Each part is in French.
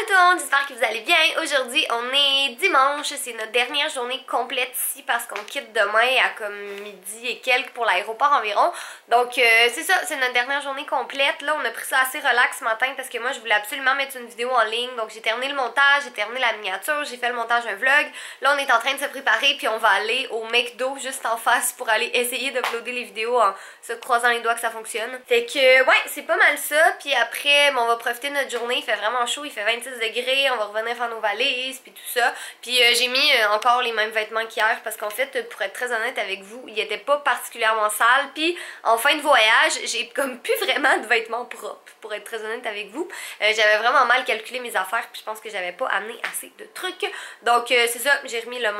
Salut tout le monde, j'espère que vous allez bien. Aujourd'hui, on est dimanche, c'est notre dernière journée complète ici parce qu'on quitte demain à comme midi et quelques pour l'aéroport environ. Donc c'est ça, c'est notre dernière journée complète. Là, on a pris ça assez relax ce matin parce que moi, je voulais absolument mettre une vidéo en ligne. Donc j'ai terminé le montage, j'ai terminé la miniature, j'ai fait le montage d'un vlog. Là, on est en train de se préparer puis on va aller au McDo juste en face pour aller essayer d'uploader les vidéos en se croisant les doigts que ça fonctionne. Fait que ouais, c'est pas mal ça. Puis après, on va profiter de notre journée, il fait vraiment chaud, il fait 26 degrés, on va revenir faire nos valises puis tout ça. Puis j'ai mis encore les mêmes vêtements qu'hier parce qu'en fait, pour être très honnête avec vous, ils étaient pas particulièrement sales. Puis en fin de voyage, j'ai comme plus vraiment de vêtements propres, pour être très honnête avec vous. J'avais vraiment mal calculé mes affaires puis je pense que j'avais pas amené assez de trucs. Donc c'est ça, j'ai remis le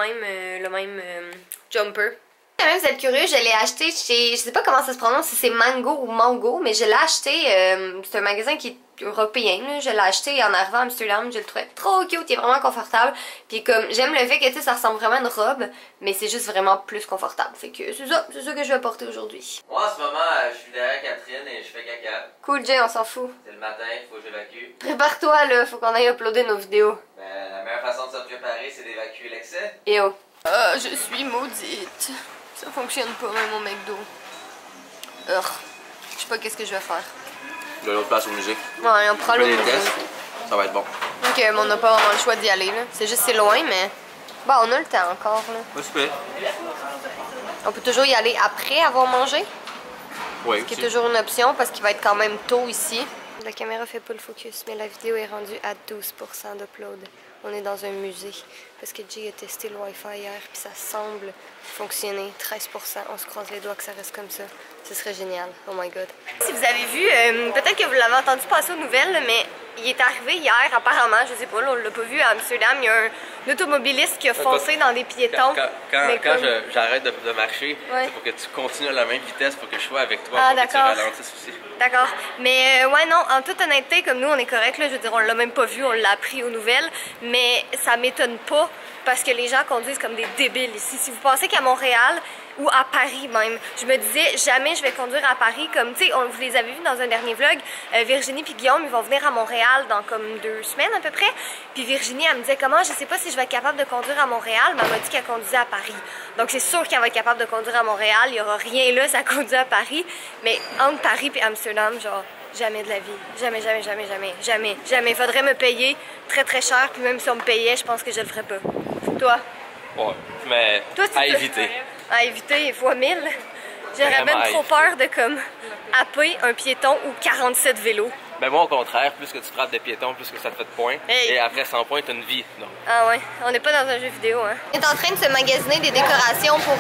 même jumper. Quand même, vous êtes curieux, je l'ai acheté chez, je sais pas comment ça se prononce, si c'est Mango ou Mango, mais je l'ai acheté, c'est un magasin qui est européen, là. Je l'ai acheté en arrivant à Amsterdam, je le trouvais trop cute, il est vraiment confortable, puis comme, j'aime le fait que, tu sais, ça ressemble vraiment à une robe, mais c'est juste vraiment plus confortable, fait que c'est ça que je vais porter aujourd'hui. Moi, en ce moment, je suis derrière Catherine et je fais caca. Cool, Jay, on s'en fout. C'est le matin, faut que j'évacue. Prépare-toi, là, faut qu'on aille uploader nos vidéos. Ben, la meilleure façon de se préparer, c'est d'évacuer l'excès. Et oh. Je suis maudite. Ça fonctionne pas même au McDo. Je sais pas qu'est-ce que je vais faire. De l'autre place au musée. Ouais, on prend le musée. Ça va être bon. Ok, mais on n'a pas vraiment le choix d'y aller là. C'est juste c'est loin, mais bon, on a le temps encore là. Ouais, super. On peut toujours y aller après avoir mangé. Oui. Ce qui est toujours une option parce qu'il va être quand même tôt ici. La caméra fait pas le focus, mais la vidéo est rendue à 12% d'upload. On est dans un musée parce que Jay a testé le Wi-Fi hier puis ça semble fonctionner. 13%. On se croise les doigts que ça reste comme ça. Ce serait génial. Oh my god. Si vous avez vu, peut-être que vous l'avez entendu passer aux nouvelles, mais il est arrivé hier apparemment, je sais pas, là, on l'a pas vu à Amsterdam, il y a un automobiliste qui a foncé dans des piétons. Quand j'arrête de marcher, ouais. c'est pour que tu continues à la même vitesse pour que je sois avec toi, ah, pour que tu ralentisses aussi. D'accord. Mais ouais, non, en toute honnêteté, comme nous, on est correct, là, je veux dire, on l'a même pas vu, on l'a appris aux nouvelles, mais ça m'étonne pas parce que les gens conduisent comme des débiles ici. Si vous pensez qu'à Montréal ou à Paris même, je me disais jamais je vais conduire à Paris comme, tu sais, vous les avez vus dans un dernier vlog, Virginie puis Guillaume, ils vont venir à Montréal dans comme 2 semaines à peu près, puis Virginie, elle me disait comment, je sais pas si je vais être capable de conduire à Montréal, mais elle m'a dit qu'elle conduisait à Paris. Donc c'est sûr qu'elle va être capable de conduire à Montréal, il y aura rien là, ça conduit à Paris, mais entre Paris et Amsterdam, genre, jamais de la vie. Jamais, jamais, jamais, jamais, jamais, jamais. Faudrait me payer très très cher, puis même si on me payait, je pense que je le ferais pas. Toi? Ouais, mais toi, à éviter. À éviter fois 1000. J'aurais même trop peur de comme happer un piéton ou 47 vélos. Ben moi au contraire, plus que tu frappes des piétons, plus que ça te fait de points. Hey. Et après 100 points, t'as une vie. Non. Ah ouais, on n'est pas dans un jeu vidéo, hein. On est en train de se magasiner des décorations pour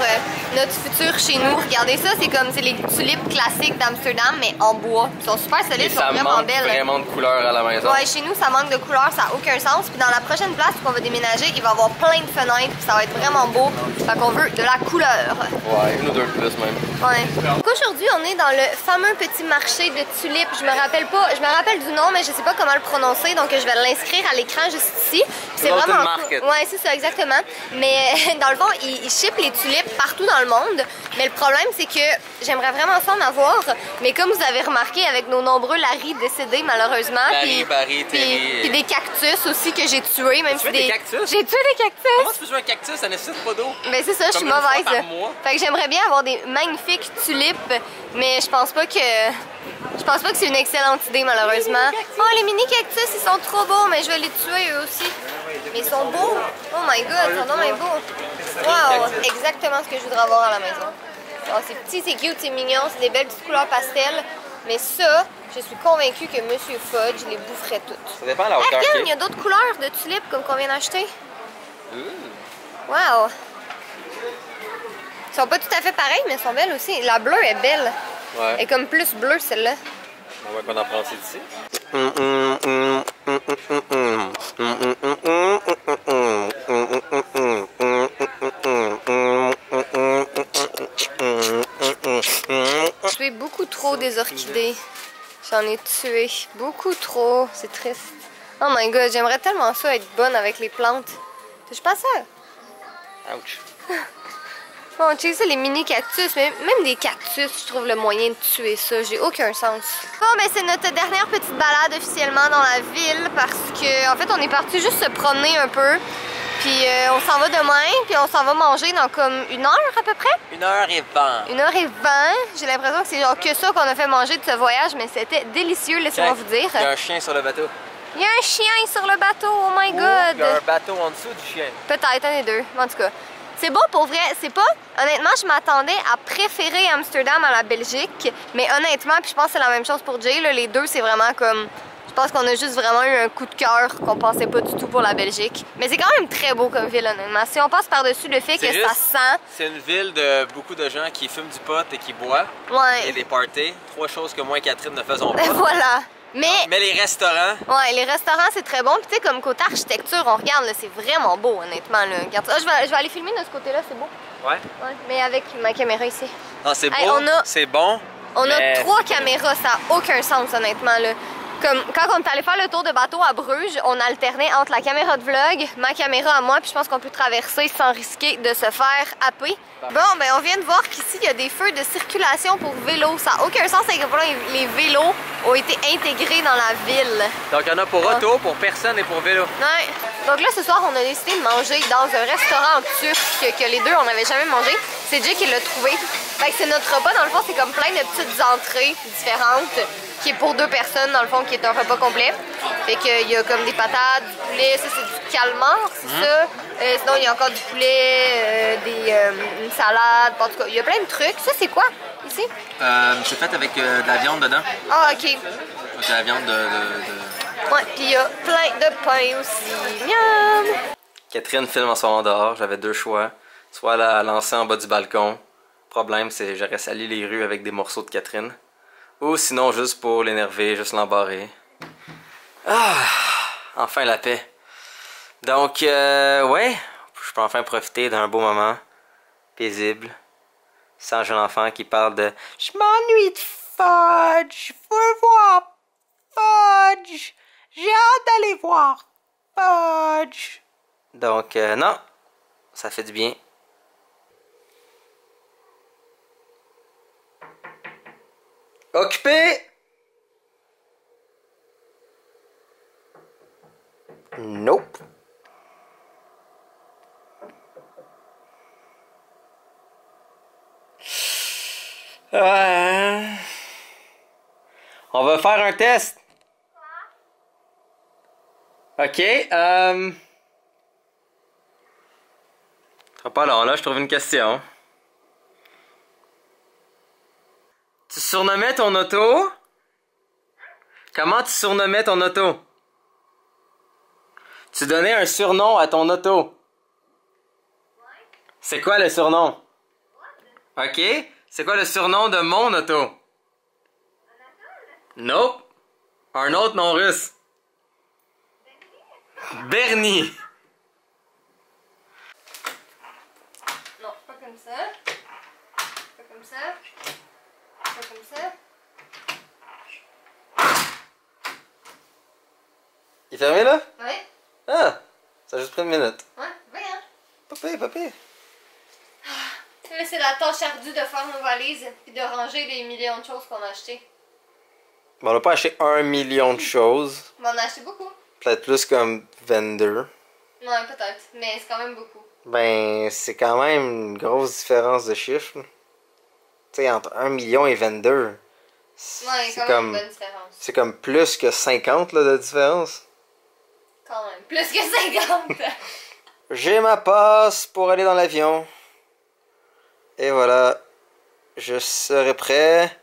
notre futur chez nous. Regardez ça, c'est comme les tulipes classiques d'Amsterdam, mais en bois. Ils sont super solides, ils sont vraiment belles. Ça manque vraiment de couleurs à la maison. Ouais, chez nous, ça manque de couleurs, ça n'a aucun sens. Puis dans la prochaine place où on va déménager, il va y avoir plein de fenêtres, puis ça va être vraiment beau. Fait qu'on veut de la couleur. Ouais, une ou deux de plus même. Ouais. Donc aujourd'hui, on est dans le fameux petit marché de tulipes. Je me rappelle du nom, mais je sais pas comment le prononcer, donc je vais l'inscrire à l'écran juste ici. C'est vraiment cool. Ouais, c'est ça, exactement. Mais dans le fond, ils shippent les tulipes partout dans le monde. Mais le problème, c'est que j'aimerais vraiment ça en avoir. Mais comme vous avez remarqué avec nos nombreux Larry décédés, malheureusement. Larry, Barry, Terry. Puis des cactus aussi que j'ai tués. Même tu des cactus? J'ai tué des cactus. Comment tu peux jouer un cactus? Ça nécessite pas d'eau. Ben c'est ça, je suis mauvaise. Fait que j'aimerais bien avoir des magnifiques tulipes, mais je pense pas que c'est une excellente idée malheureusement. Oh, les mini cactus, ils sont trop beaux, mais je vais les tuer eux aussi. Mais ils sont beaux. Oh my god, ils sont vraiment beaux. Wow, exactement ce que je voudrais avoir à la maison. Oh, c'est petit, c'est cute, c'est mignon, c'est des belles petites couleurs pastel. Mais ça, je suis convaincue que Monsieur Fudge les boufferait toutes. Ça dépend de la hauteur. Regarde, il y a d'autres couleurs de tulipes comme qu'on vient d'acheter. Wow. Ils sont pas tout à fait pareils, mais elles sont belles aussi. La bleue est belle. Ouais. Elle est comme plus bleue, celle-là. On va qu'on en prend aussi d'ici. J'ai tué beaucoup trop des orchidées. J'en ai tué beaucoup trop. C'est triste. Oh my god, j'aimerais tellement ça être bonne avec les plantes. Touche pas ça. Ouch. Bon, check ça, les mini cactus, mais même des cactus, je trouve le moyen de tuer ça, j'ai aucun sens. Bon, ben c'est notre dernière petite balade officiellement dans la ville parce que, en fait, on est parti juste se promener un peu. Puis on s'en va demain, puis on s'en va manger dans comme 1 heure à peu près. 1h20. 1h20. J'ai l'impression que c'est genre que ça qu'on a fait manger de ce voyage, mais c'était délicieux, laissez-moi vous dire. Il y a un chien sur le bateau. Il y a un chien sur le bateau, oh my god! Il y a un bateau en dessous du chien. Peut-être, un des deux, en tout cas. C'est beau pour vrai, c'est pas... Honnêtement, je m'attendais à préférer Amsterdam à la Belgique, mais honnêtement, puis je pense que c'est la même chose pour Jay, là, les deux, c'est vraiment comme... Je pense qu'on a juste vraiment eu un coup de cœur qu'on pensait pas du tout pour la Belgique. Mais c'est quand même très beau comme ville, honnêtement. Si on passe par-dessus le fait que juste, ça sent... C'est une ville de beaucoup de gens qui fument du pot et qui boivent. Ouais. Et des parties. 3 choses que moi et Catherine ne faisons pas. Voilà. Mais les restaurants... Ouais, les restaurants, c'est très bon. Puis tu sais, comme côté architecture, on regarde, là, c'est vraiment beau, honnêtement. Là. Regarde ça. Je vais aller filmer de ce côté-là, c'est beau. Ouais. Ouais, mais avec ma caméra ici. Non, c'est beau, hey, c'est bon. On a 3 caméras, ça n'a aucun sens, honnêtement, là. Comme quand on est allé faire le tour de bateau à Bruges, on alternait entre la caméra de vlog, ma caméra à moi, puis je pense qu'on peut traverser sans risquer de se faire happer. Bon, ben on vient de voir qu'ici, il y a des feux de circulation pour vélos. Ça n'a aucun sens à quel point les vélos ont été intégrés dans la ville. Donc il y en a pour auto, pour personne et pour vélo. Ouais. Donc là, ce soir, on a décidé de manger dans un restaurant turc que les deux, on n'avait jamais mangé. C'est Jay qui l'a trouvé. Fait que c'est notre repas, dans le fond, c'est comme plein de petites entrées différentes, qui est pour 2 personnes, dans le fond, qui est un repas complet. Fait qu'il y a comme des patates, du poulet, ça c'est du calmar, c'est ça. Sinon, il y a encore du poulet, une salade, en tout cas, il y a plein de trucs. Ça, c'est quoi, ici? C'est fait avec de la viande dedans. Ah, ok. De la viande Ouais, puis il y a plein de pain aussi. Miam! Catherine filme en ce moment dehors, j'avais 2 choix. Soit la lancer en bas du balcon. Le problème, c'est que j'aurais sali les rues avec des morceaux de Catherine. Ou sinon, juste pour l'énerver, juste l'embarrer. Ah! Enfin la paix. Donc, ouais, je peux enfin profiter d'un beau moment. Paisible. Sans un jeune enfant qui parle de « Je m'ennuie de Fudge! Je veux voir Fudge! J'ai hâte d'aller voir Fudge! » Donc, non. Ça fait du bien. Occupé! Nope. On va faire un test. Ok, sera pas long là, je trouve une question. Tu surnommais ton auto? Comment tu surnommais ton auto? Tu donnais un surnom à ton auto. C'est quoi le surnom? Ok. C'est quoi le surnom de mon auto? Nope. Un autre nom russe. Bernie. Non, pas comme ça. Pas comme ça. Pas comme ça. Il est fermé là? Ouais. Ah! Ça a juste pris 1 minute. Ouais, viens. Pas pire, pas pire. Là, c'est la tâche ardue de faire nos valises puis de ranger les millions de choses qu'on a achetées. Bon, on n'a pas acheté 1 million de choses. Mais on a acheté beaucoup. Peut-être plus comme 22. Ouais, peut-être. Mais c'est quand même beaucoup. Ben, c'est quand même une grosse différence de chiffres. Tu sais, entre 1 million et 22. Ouais, C'est quand même une bonne différence. C'est comme plus que 50 là, de différence. Quand même. Plus que 50. J'ai ma passe pour aller dans l'avion. Et voilà. Je serai prêt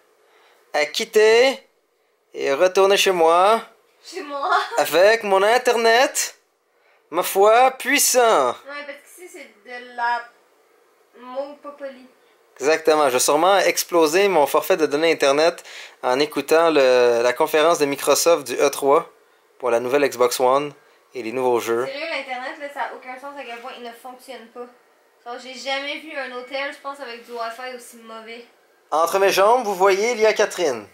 à quitter et retourner chez moi. Chez moi? Avec mon internet, ma foi, puissant. Ouais, parce qu'ici, c'est de la mot pas poli. Exactement. Je vais sûrement exploser mon forfait de données internet en écoutant la conférence de Microsoft du E3 pour la nouvelle Xbox One et les nouveaux jeux. Sérieux, l'internet, là, ça n'a aucun sens à quel point il ne fonctionne pas. Genre, j'ai jamais vu un hôtel, je pense, avec du Wi-Fi aussi mauvais. Entre mes jambes, vous voyez, il y a Catherine.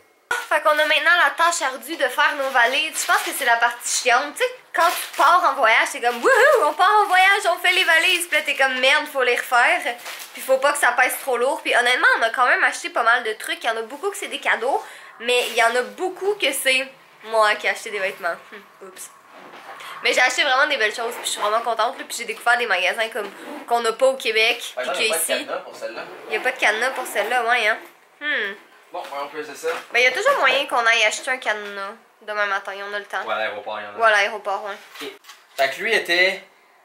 Fait qu'on a maintenant la tâche ardue de faire nos valises. Je pense que c'est la partie chiante. Tu sais, quand tu pars en voyage, c'est comme wouhou, on part en voyage, on fait les valises. Puis là, t'es comme merde, faut les refaire. Puis faut pas que ça pèse trop lourd. Puis honnêtement, on a quand même acheté pas mal de trucs. Il y en a beaucoup que c'est des cadeaux, mais il y en a beaucoup que c'est moi qui ai acheté des vêtements. Oups. Mais j'ai acheté vraiment des belles choses, puis je suis vraiment contente. Là, puis j'ai découvert des magasins comme qu'on n'a pas au Québec. Puis Il n'y a pas de qu'ici, cadenas pour celle-là. il n'y a pas de cadenas pour celle-là, ouais, hein. Bon, on peut essayer ça. Ben, il y a toujours moyen qu'on aille acheter un cadenas demain matin, on a le temps. Ouais, à l'aéroport, il y en a. Ouais, à l'aéroport, ouais. Ok. Fait que lui était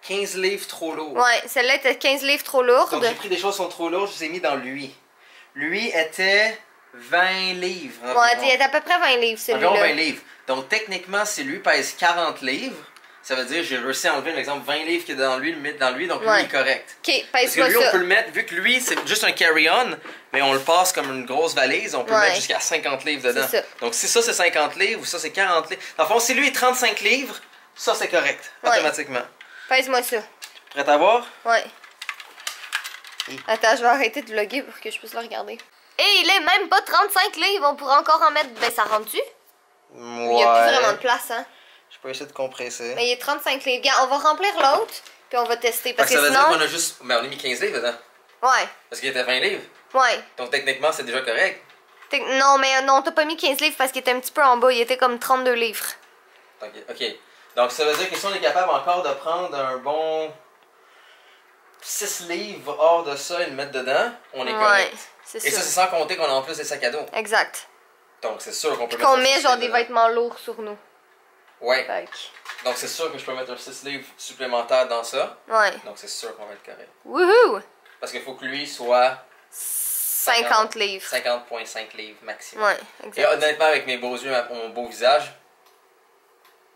15 livres trop lourd. Ouais, celle-là était 15 livres trop lourde. Donc j'ai pris des choses qui sont trop lourdes, je les ai mis dans lui. Lui était 20 livres. Ouais, il était à peu près 20 livres, Environ 20 celui-là. livres. Donc techniquement, si lui pèse 40 livres, ça veut dire que j'ai réussi à enlever, par exemple, 20 livres qui est dans lui, le mettre dans lui, donc lui Ouais. il est correct. Ok, Parce que pèse-moi lui, on ça. peut le mettre, vu que lui, c'est juste un carry-on, mais on le passe comme une grosse valise, on peut Ouais. mettre jusqu'à 50 livres dedans. C'est ça. Donc si ça c'est 50 livres ou ça c'est 40 livres, dans le fond, si lui est 35 livres, ça c'est correct, Ouais. automatiquement. Pèse-moi ça. Prêt à voir? Ouais. Et- Attends, je vais arrêter de vlogger pour que je puisse le regarder. Et il est même pas 35 livres, on pourrait encore en mettre. Ben, ça rentre-tu? Il y a plus vraiment de place, hein. Je peux essayer de compresser. Mais il est 35 livres. Regarde, on va remplir l'autre, puis on va tester. Parce Fait que ça veut sinon. dire qu'on a juste. Ben, on a mis 15 livres dedans. Ouais, Parce qu'il était 20 livres. ouais. Donc techniquement, c'est déjà correct. Non, mais non, t'as pas mis 15 livres parce qu'il était un petit peu en bas. Il était comme 32 livres. Ok. Donc ça veut dire que si on est capable encore de prendre un bon 6 livres hors de ça et le mettre dedans, on est Ouais, correct. c'est Et ça, ça. c'est sans compter qu'on a en plus des sacs à dos. Exact. Donc c'est sûr qu'on peut Puis qu'on un met 6 genre livres des dedans. vêtements lourds sur nous. Ouais. Fait que- Donc c'est sûr que je peux mettre un 6 livres supplémentaire dans ça. Ouais. Donc c'est sûr qu'on va être correct. Wouhou! Parce qu'il faut que lui soit 50 livres. 50,5 livres maximum. Ouais, Et exact. honnêtement, avec mes beaux yeux, mon beau visage,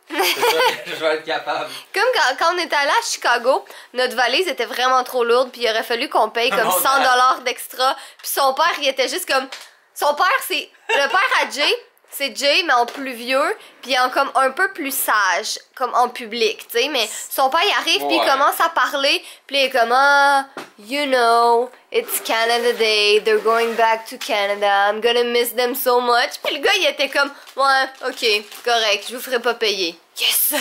c'est sûr que je vais être capable. Comme quand on était allé à Chicago, notre valise était vraiment trop lourde, puis il aurait fallu qu'on paye comme 100 $ d'extra. Puis son père, il était juste comme. Son père, c'est. Le père à Jay, c'est Jay, mais en plus vieux, puis en comme un peu plus sage, comme en public, tu sais. Mais son père, il arrive, puis il Ouais. commence à parler, puis il est comme, ah, you know, it's Canada Day, they're going back to Canada, I'm gonna miss them so much. Puis le gars, il était comme, ouais, ok, correct, je vous ferai pas payer. Yes!